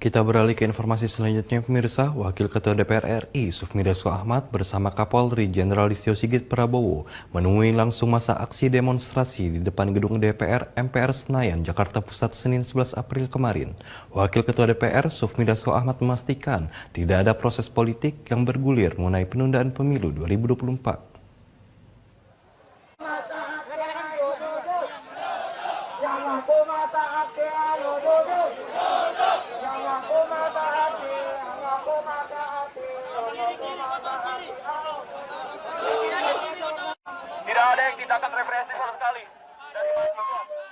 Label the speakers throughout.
Speaker 1: Kita beralih ke informasi selanjutnya, pemirsa. Wakil Ketua DPR RI, Sufmi Dasko Ahmad bersama Kapolri Jenderal Listio Sigit Prabowo menemui langsung masa aksi demonstrasi di depan gedung DPR MPR Senayan, Jakarta Pusat, Senin 11 April kemarin. Wakil Ketua DPR, Sufmi Dasko Ahmad memastikan tidak ada proses politik yang bergulir mengenai penundaan pemilu 2024.
Speaker 2: Tidak ada yang tindakan represi sama sekali dari mahasiswa.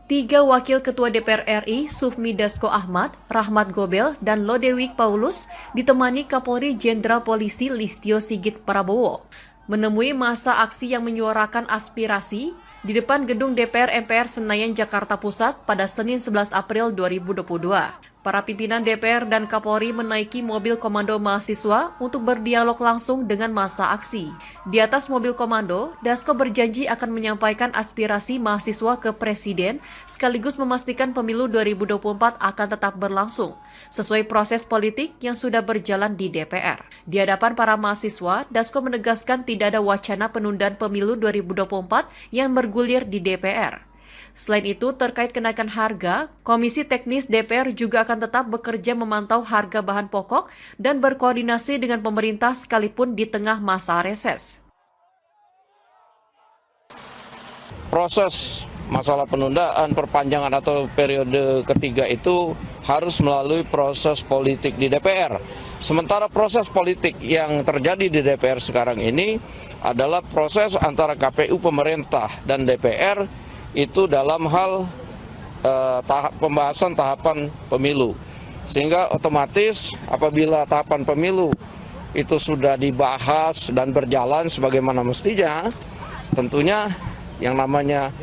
Speaker 3: Tiga wakil ketua DPR RI, Sufmi Dasko Ahmad, Rahmat Gobel, dan Lodewijk Paulus ditemani Kapolri Jenderal Polisi Listio Sigit Prabowo menemui masa aksi yang menyuarakan aspirasi di depan gedung DPR MPR Senayan, Jakarta Pusat pada Senin 11 April 2022. Para pimpinan DPR dan Kapolri menaiki mobil komando mahasiswa untuk berdialog langsung dengan massa aksi. Di atas mobil komando, Dasko berjanji akan menyampaikan aspirasi mahasiswa ke Presiden, sekaligus memastikan pemilu 2024 akan tetap berlangsung, sesuai proses politik yang sudah berjalan di DPR. Di hadapan para mahasiswa, Dasko menegaskan tidak ada wacana penundaan pemilu 2024 yang bergulir di DPR. Selain itu, terkait kenaikan harga, Komisi Teknis DPR juga akan tetap bekerja memantau harga bahan pokok dan berkoordinasi dengan pemerintah sekalipun di tengah masa reses.
Speaker 4: Proses masalah penundaan, perpanjangan atau periode ketiga itu harus melalui proses politik di DPR. Sementara proses politik yang terjadi di DPR sekarang ini adalah proses antara KPU, pemerintah, dan DPR itu dalam hal pembahasan tahapan pemilu. Sehingga otomatis apabila tahapan pemilu itu sudah dibahas dan berjalan sebagaimana mestinya, tentunya yang namanya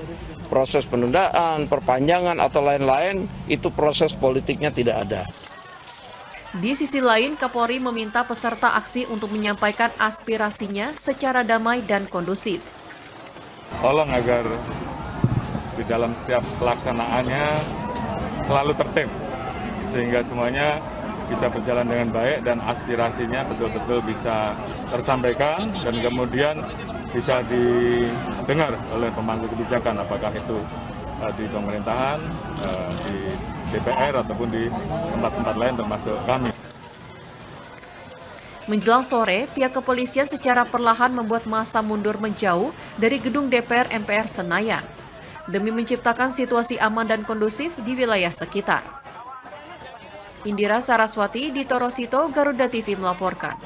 Speaker 4: proses penundaan, perpanjangan atau lain-lain, itu proses politiknya tidak ada.
Speaker 3: Di sisi lain, Kapolri meminta peserta aksi untuk menyampaikan aspirasinya secara damai dan kondusif.
Speaker 5: Tolong agar di dalam setiap pelaksanaannya selalu tertib, sehingga semuanya bisa berjalan dengan baik dan aspirasinya betul-betul bisa tersampaikan dan kemudian bisa didengar oleh pemangku kebijakan, apakah itu di pemerintahan, di DPR ataupun di tempat-tempat lain termasuk kami.
Speaker 3: Menjelang sore, pihak kepolisian secara perlahan membuat massa mundur menjauh dari gedung DPR MPR Senayan demi menciptakan situasi aman dan kondusif di wilayah sekitar. Indira Saraswati di Torosito, Garuda TV melaporkan.